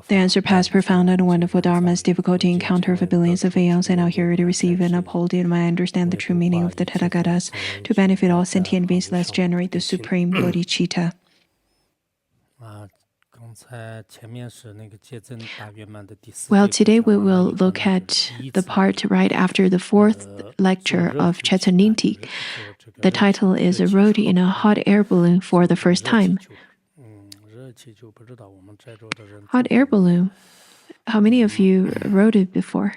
The unsurpassed, profound, and wonderful Dharma is difficult to encounter for billions of aeons. I now hear to receive and uphold it. May I understand the true meaning of the Tathagatas to benefit all sentient beings. Let's generate the supreme bodhicitta. Well, today we will look at the part right after the fourth lecture of Chetuninti. The title is "Rode in a Hot Air Balloon for the First Time." Hot air balloon. How many of you rode it before?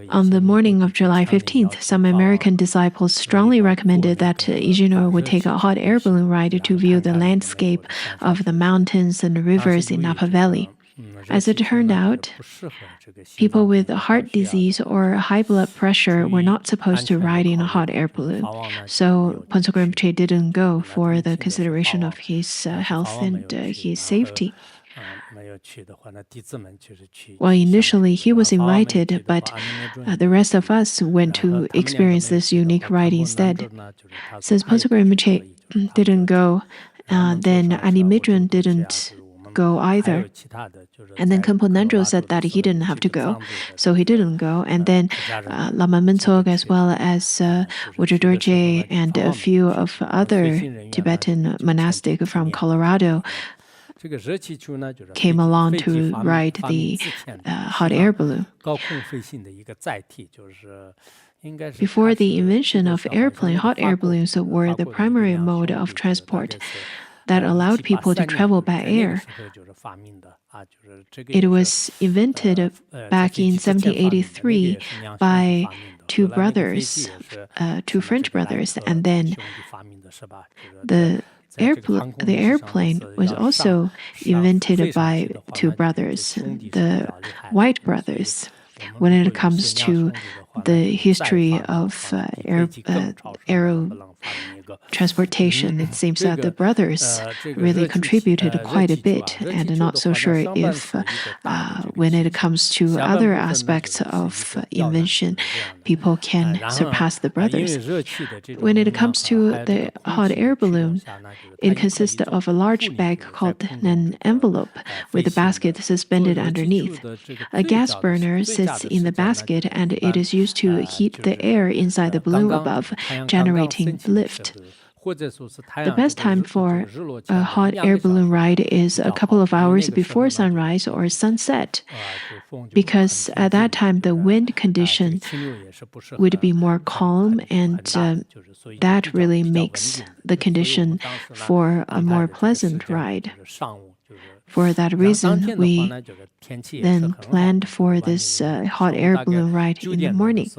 On the morning of July 15th, some American disciples strongly recommended that Ijinor would take a hot air balloon ride to view the landscape of the mountains and rivers in Napa Valley. As it turned out, people with heart disease or high blood pressure were not supposed to ride in a hot air balloon. So Phuntsok Rinpoche didn't go for the consideration of his health and his safety. Well, initially he was invited, but the rest of us went to experience this unique ride instead. Since Phuntsok Rinpoche didn't go, then Animidron didn't go either. And then Khenpo Nandro said that he didn't have to go, so he didn't go. And then Lama Mintsog, as well as Wudra Dorje and a few of other Tibetan monastic from Colorado came along to ride the hot air balloon. Before the invention of airplane, hot air balloons were the primary mode of transport that allowed people to travel by air. It was invented back in 1783 by two brothers, two French brothers, and then the airplane was also invented by two brothers, the White brothers. When it comes to the history of aero transportation, it seems that the brothers really contributed quite a bit, and I'm not so sure if when it comes to other aspects of invention, people can surpass the brothers. When it comes to the hot air balloon, it consists of a large bag called an envelope with a basket suspended underneath. A gas burner sits in the basket, and it is used to heat the air inside the balloon above, generating lift. The best time for a hot air balloon ride is a couple of hours before sunrise or sunset, because at that time the wind condition would be more calm, and that really makes the condition for a more pleasant ride. For that reason, we then planned for this hot air balloon ride in the morning.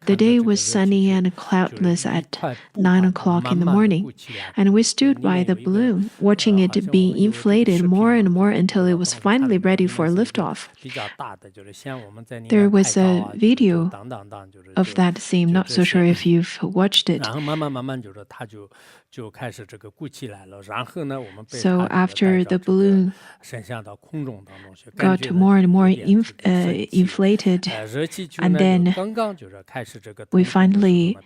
The day was sunny and cloudless at 9 o'clock in the morning, and we stood by the balloon, watching it being inflated more and more until it was finally ready for liftoff. There was a video of that scene, not so sure if you've watched it. So after the balloon got more and more inflated, and then we finally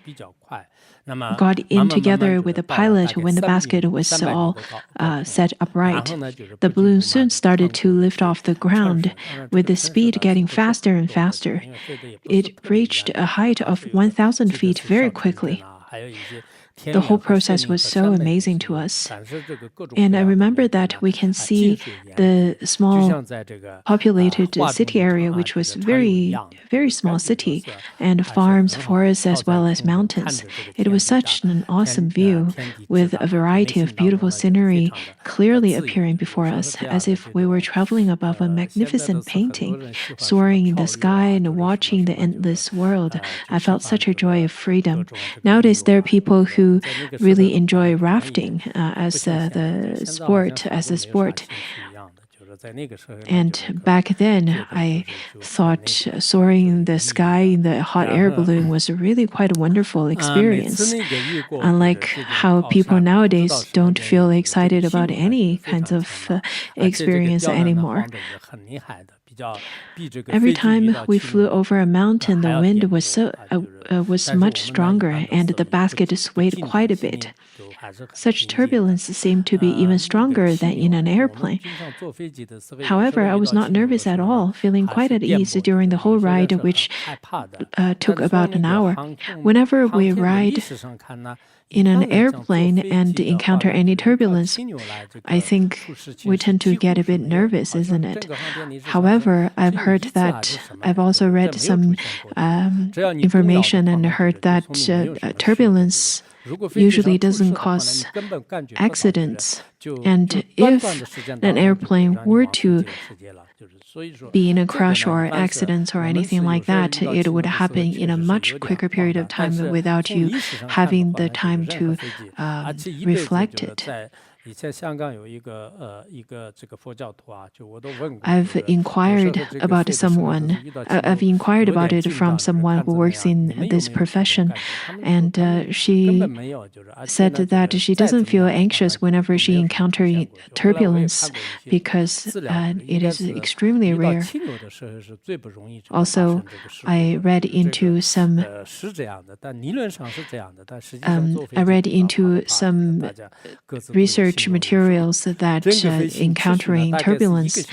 got in together with the pilot when the basket was all set upright. The balloon soon started to lift off the ground, with the speed getting faster and faster. It reached a height of 1,000 feet very quickly. The whole process was so amazing to us. And I remember that we can see the small populated city area, which was very, very small city, and farms, forests, as well as mountains. It was such an awesome view, with a variety of beautiful scenery clearly appearing before us, as if we were traveling above a magnificent painting, soaring in the sky and watching the endless world. I felt such a joy of freedom. Nowadays, there are people who really enjoy rafting as a sport. And back then, I thought soaring in the sky in the hot air balloon was really quite a wonderful experience. Unlike how people nowadays don't feel excited about any kinds of experience anymore. Every time we flew over a mountain, the wind was much stronger, and the basket swayed quite a bit. Such turbulence seemed to be even stronger than in an airplane. However, I was not nervous at all, feeling quite at ease during the whole ride, which took about an hour. Whenever we ride in an airplane and encounter any turbulence, I think we tend to get a bit nervous, isn't it? However, I've also read some information and heard that turbulence usually doesn't cause accidents. And if an airplane were to be in a crash or accidents or anything like that, it would happen in a much quicker period of time without you having the time to reflect it. I've inquired about it from someone who works in this profession, and she said that she doesn't feel anxious whenever she encounters turbulence because it is extremely rare. Also, I read into some research materials that encountering turbulence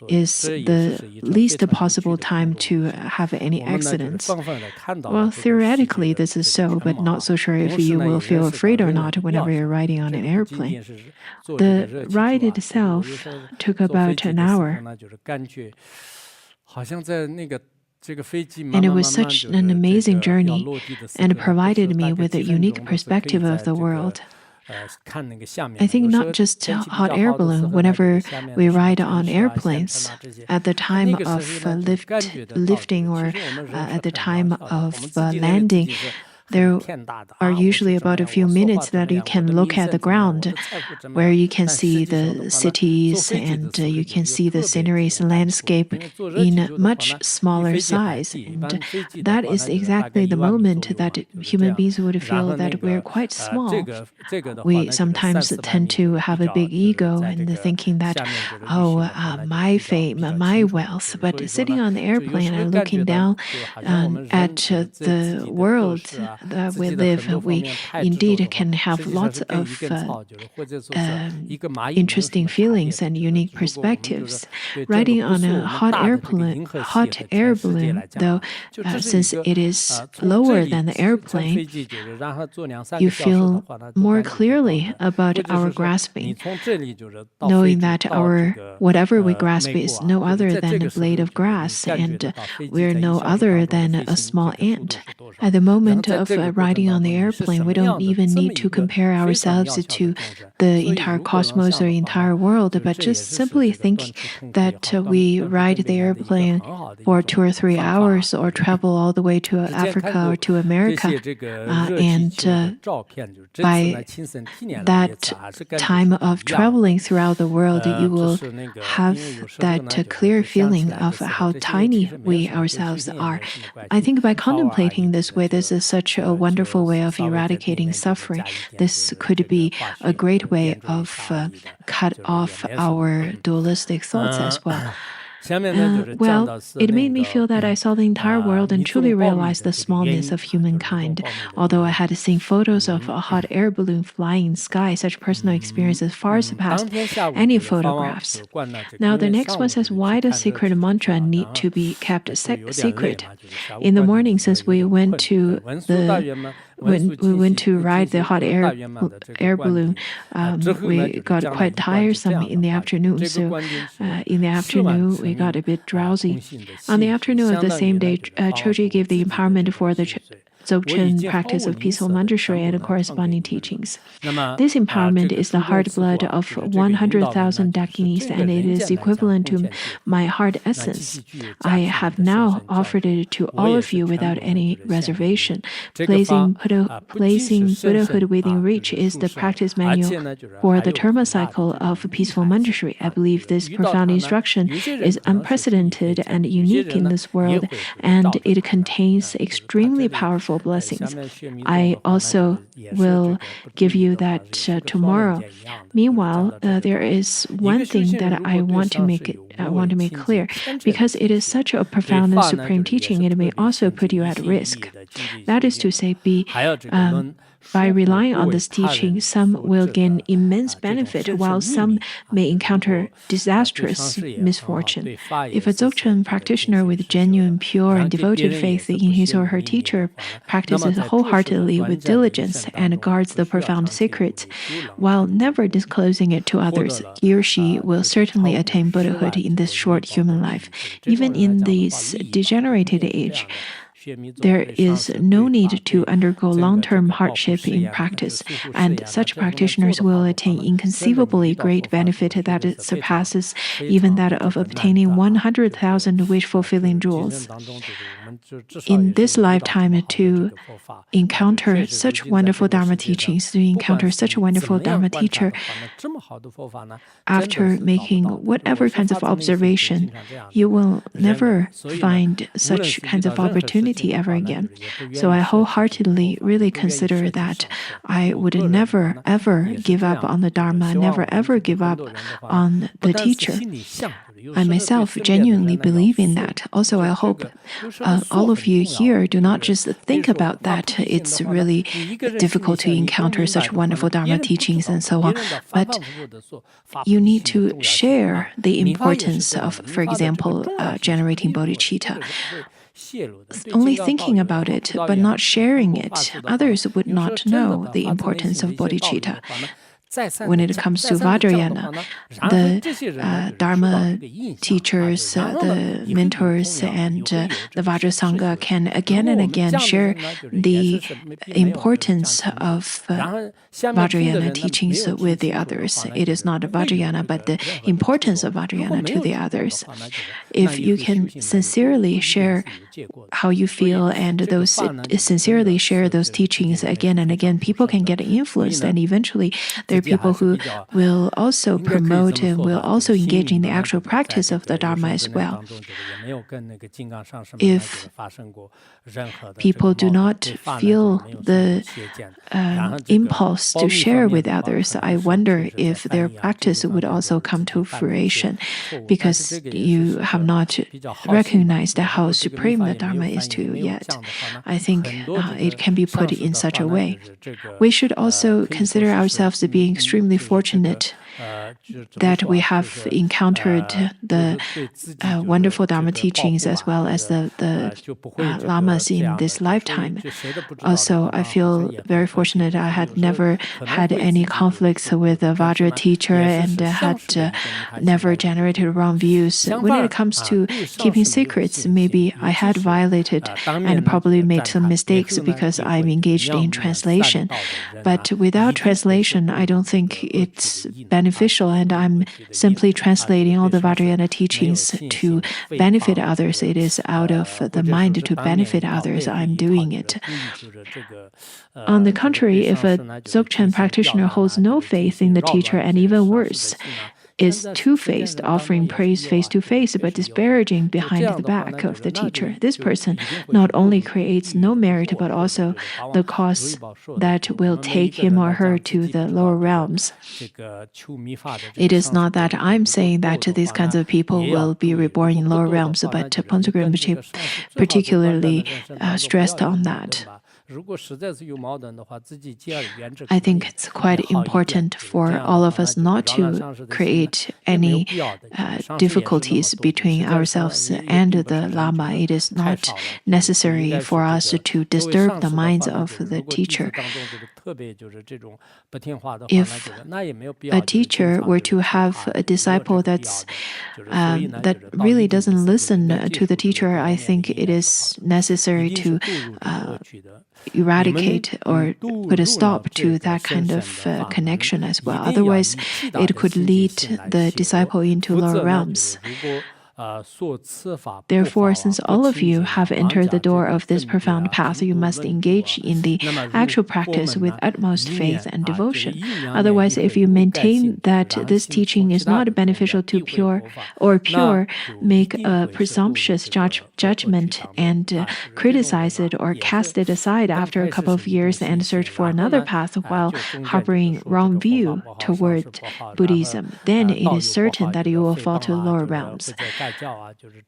is the least possible time to have any accidents. Well, theoretically, this is so, but not so sure if you will feel afraid or not whenever you're riding on an airplane. The ride itself took about an hour. And it was such an amazing journey and provided me with a unique perspective of the world. I think not just hot air balloon, whenever we ride on airplanes, at the time of lifting or at the time of landing, there are usually about a few minutes that you can look at the ground, where you can see the cities and you can see the sceneries and landscape in much smaller size. And that is exactly the moment that human beings would feel that we're quite small. We sometimes tend to have a big ego and thinking that, my fame, my wealth. But sitting on the airplane and looking down at the world that we live, we indeed can have lots of interesting feelings and unique perspectives. Riding on a hot air balloon, though, since it is lower than the airplane, you feel more clearly about our grasping, knowing that whatever we grasp is no other than a blade of grass, and we're no other than a small ant. At the moment of riding on the airplane, we don't even need to compare ourselves to the entire cosmos or entire world, but just simply think that we ride the airplane for 2 or 3 hours or travel all the way to Africa or to America, and by that time of traveling throughout the world, you will have that clear feeling of how tiny we ourselves are. I think by contemplating this way, this is such a wonderful way of eradicating suffering. This could be a great way of cut off our dualistic thoughts as well. Well, it made me feel that I saw the entire world and truly realized the smallness of humankind. Although I had seen photos of a hot air balloon flying in the sky, such personal experiences far surpassed any photographs. Now, the next one says, why does sacred mantra need to be kept secret? In the morning, since we went to ride the hot air balloon, we got quite tiresome in the afternoon. So in the afternoon, we got a bit drowsy. On the afternoon of the same day, Chojé gave the empowerment for the Dzogchen practice of Peaceful Manjushri and the corresponding teachings. This empowerment is the heart blood of 100,000 dakinis, and it is equivalent to my heart essence. I have now offered it to all of you without any reservation. Placing Buddhahood within reach is the practice manual for the terma cycle of Peaceful Manjushri. I believe this profound instruction is unprecedented and unique in this world, and it contains extremely powerful blessings. I also will give you that tomorrow. Meanwhile, there is one thing that I want to make clear. Because it is such a profound and supreme teaching, it may also put you at risk. That is to say, by relying on this teaching, some will gain immense benefit, while some may encounter disastrous misfortune. If a Dzogchen practitioner with genuine, pure, and devoted faith in his or her teacher practices wholeheartedly with diligence and guards the profound secrets, while never disclosing it to others, he or she will certainly attain Buddhahood in this short human life. Even in this degenerated age, there is no need to undergo long-term hardship in practice, and such practitioners will attain inconceivably great benefit that surpasses even that of obtaining 100,000 wish-fulfilling jewels. In this lifetime, to encounter such wonderful Dharma teachings, to encounter such a wonderful Dharma teacher, after making whatever kinds of observation, you will never find such kinds of opportunity ever again. So I wholeheartedly really consider that I would never ever give up on the Dharma, never ever give up on the teacher. I myself genuinely believe in that. Also, I hope all of you here do not just think about that it's really difficult to encounter such wonderful Dharma teachings and so on, but you need to share the importance of, for example, generating bodhicitta. Only thinking about it, but not sharing it, others would not know the importance of bodhicitta. When it comes to Vajrayana, the Dharma teachers, the mentors, and the Vajrasangha can again and again share the importance of Vajrayana teachings with the others. It is not Vajrayana, but the importance of Vajrayana to the others. If you can sincerely share how you feel and sincerely share those teachings again and again, people can get influenced, and eventually there are people who will also promote and will also engage in the actual practice of the Dharma as well. If people do not feel the impulse to share with others, I wonder if their practice would also come to fruition, because you have not recognized how supreme the Dharma is to you yet. I think it can be put in such a way. We should also consider ourselves to be extremely fortunate that we have encountered the wonderful Dharma teachings as well as the lamas in this lifetime. Also, I feel very fortunate I had never had any conflicts with a Vajra teacher and had never generated wrong views. When it comes to keeping secrets, maybe I had violated and probably made some mistakes because I'm engaged in translation. But without translation, I don't think it's beneficial, and I'm simply translating all the Vajrayana teachings to benefit others. It is out of the mind to benefit others I'm doing it. On the contrary, if a Dzogchen practitioner holds no faith in the teacher, and even worse, is two-faced, offering praise face-to-face but disparaging behind the back of the teacher, this person not only creates no merit but also the cause that will take him or her to the lower realms. It is not that I'm saying that these kinds of people will be reborn in lower realms, but Pontsuk Rinpoche particularly stressed on that. I think it's quite important for all of us not to create any difficulties between ourselves and the Lama. It is not necessary for us to disturb the minds of the teacher. if a teacher were to have a disciple that really doesn't listen to the teacher, I think it is necessary to eradicate or put a stop to that kind of connection as well. Otherwise, it could lead the disciple into lower realms. Therefore, since all of you have entered the door of this profound path, you must engage in the actual practice with utmost faith and devotion. Otherwise, if you maintain that this teaching is not beneficial to pure, make a presumptuous judgment and criticize it or cast it aside after a couple of years and search for another path while harboring wrong view toward Buddhism, then it is certain that you will fall to lower realms.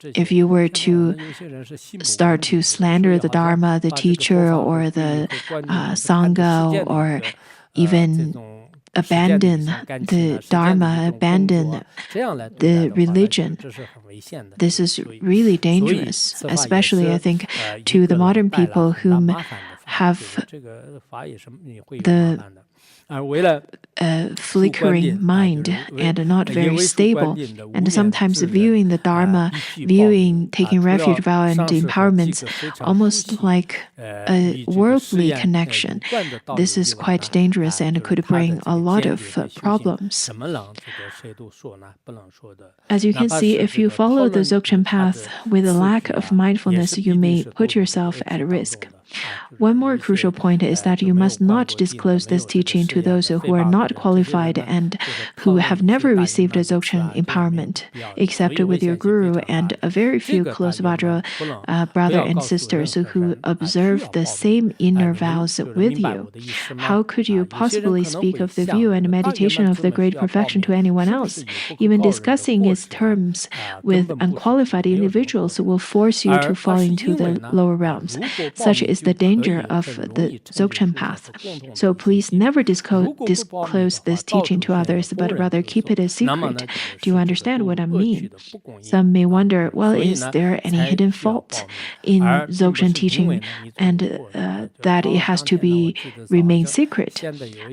If you were to start to slander the Dharma, the teacher, or the Sangha, or even abandon the Dharma, abandon the religion, this is really dangerous, especially, I think, to the modern people whom have the flickering mind and not very stable, and sometimes viewing the Dharma, taking refuge, vow, and empowerments almost like a worldly connection. This is quite dangerous and could bring a lot of problems. As you can see, if you follow the Dzogchen path with a lack of mindfulness, you may put yourself at risk. One more crucial point is that you must not disclose this teaching to those who are not qualified and who have never received a Dzogchen empowerment, except with your guru and a very few close brother and sisters who observe the same inner vows with you. How could you possibly speak of the view and meditation of the great perfection to anyone else? Even discussing its terms with unqualified individuals will force you to fall into the lower realms. Such is the danger of the Dzogchen path. So please never disclose this teaching to others, but rather keep it a secret. Do you understand what I mean? Some may wonder, well, is there any hidden fault in Dzogchen teaching and that it has to remain secret?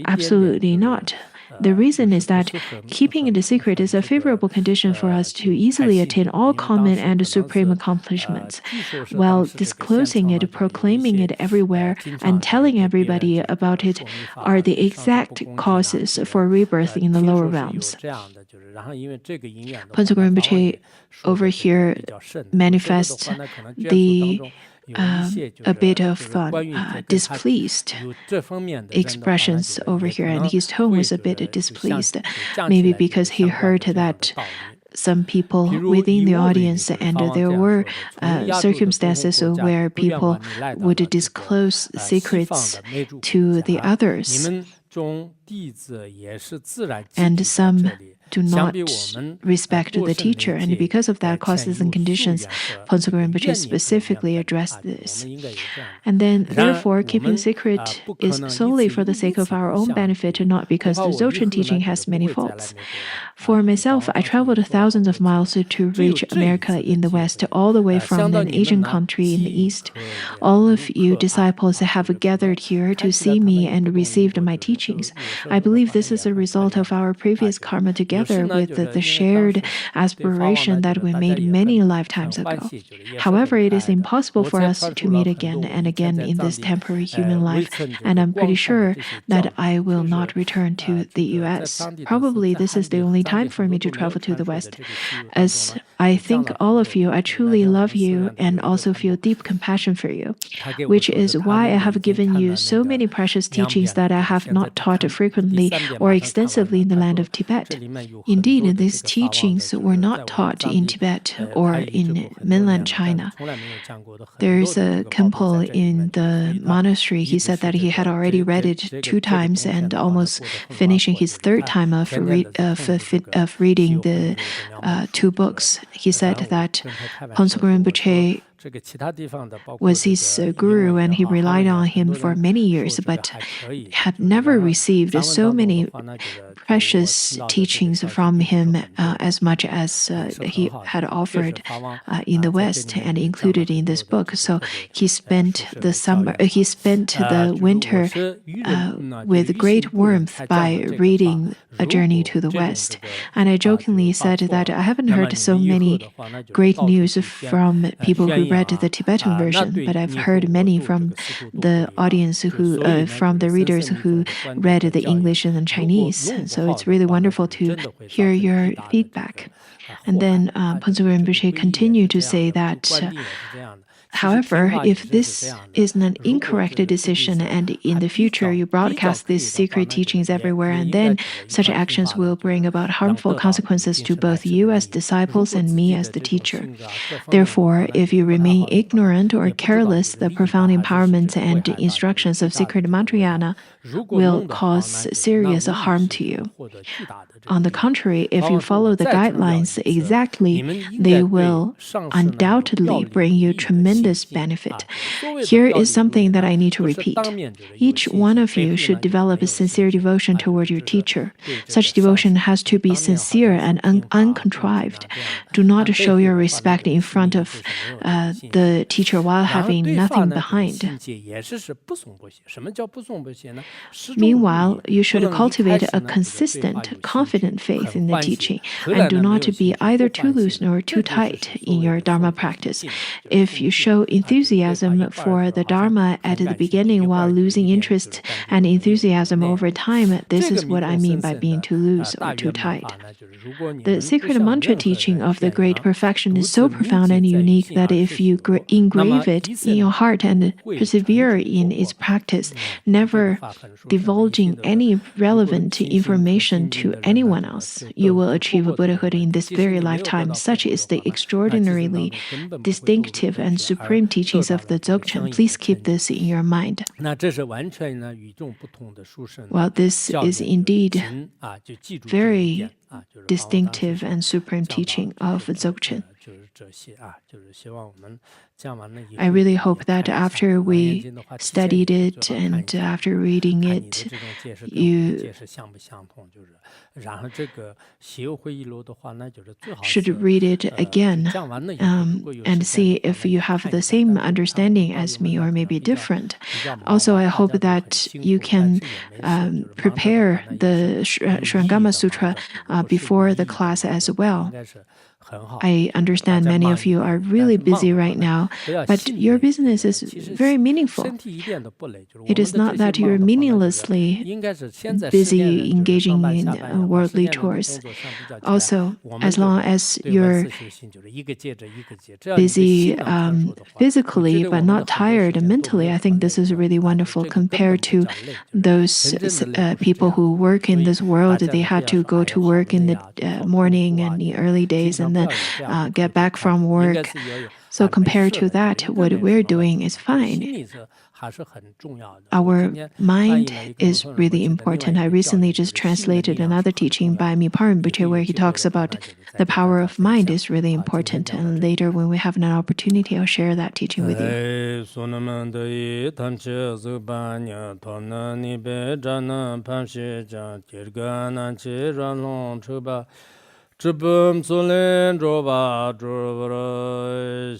Absolutely not. The reason is that keeping it a secret is a favorable condition for us to easily attain all common and supreme accomplishments, while disclosing it, proclaiming it everywhere, and telling everybody about it are the exact causes for rebirth in the lower realms. Ponzo Rinpoche over here manifests a bit of displeased expressions over here, and his tone was a bit displeased, maybe because he heard that some people within the audience, and there were circumstances where people would disclose secrets to the others, and some do not respect the teacher, and because of that, causes and conditions, Ponzo Rinpoche specifically addressed this. And then, therefore, keeping secret is solely for the sake of our own benefit, not because the Dzogchen teaching has many faults. For myself, I traveled thousands of miles to reach America in the West, all the way from an Asian country in the East. All of you disciples have gathered here to see me and received my teachings. I believe this is a result of our previous karma together with the shared aspiration that we made many lifetimes ago. However, it is impossible for us to meet again and again in this temporary human life, and I'm pretty sure that I will not return to the US. Probably this is the only time for me to travel to the West. As I think all of you, I truly love you and also feel deep compassion for you, which is why I have given you so many precious teachings that I have not taught frequently or extensively in the land of Tibet. Indeed, these teachings were not taught in Tibet or in mainland China. There's a Khenpo in the monastery. He said that he had already read it 2 times and almost finishing his 3rd time of reading the 2 books. He said that Ponzo Rinpoche was his guru, and he relied on him for many years, but had never received so many precious teachings from him as much as he had offered in the West and included in this book. So he spent the winter with great warmth by reading A Journey to the West. And I jokingly said that I haven't heard so many great news from people who read the Tibetan version, but I've heard many from the audience from the readers who read the English and the Chinese. So it's really wonderful to hear your feedback. And then Pencil Rinpoche continued to say that however, if this is an incorrect decision and in the future you broadcast these secret teachings everywhere, and then such actions will bring about harmful consequences to both you as disciples and me as the teacher. Therefore, if you remain ignorant or careless, the profound empowerments and instructions of secret Mantrayana will cause serious harm to you. On the contrary, if you follow the guidelines exactly, they will undoubtedly bring you tremendous benefit. Here is something that I need to repeat. Each one of you should develop a sincere devotion toward your teacher. Such devotion has to be sincere and uncontrived. Do not show your respect in front of the teacher while having nothing behind. Meanwhile, you should cultivate a consistent, confident faith in the teaching, and do not be either too loose nor too tight in your Dharma practice. If you show enthusiasm for the Dharma at the beginning while losing interest and enthusiasm over time, this is what I mean by being too loose or too tight. The secret mantra teaching of the great perfection is so profound and unique that if you engrave it in your heart and persevere in its practice, never divulging any relevant information to anyone else, you will achieve Buddhahood in this very lifetime. Such is the extraordinarily distinctive and supreme teachings of the Dzogchen. Please keep this in your mind. Well, this is indeed very distinctive and supreme teaching of Dzogchen. I really hope that after we studied it and after reading it, you should read it again and see if you have the same understanding as me or maybe different. Also, I hope that you can prepare the Shurangama Sutra before the class as well. I understand many of you are really busy right now, but your business is very meaningful. It is not that you're meaninglessly busy engaging in worldly chores. Also, as long as you're busy physically but not tired mentally, I think this is really wonderful compared to those people who work in this world. They had to go to work in the morning and the early days and then get back from work. So compared to that, what we're doing is fine. Our mind is really important. I recently just translated another teaching by Mipa Rinpoche where he talks about the power of mind is really important. And later when we have an opportunity, I'll share that teaching with you. Zhibum Sulen Droba Drubra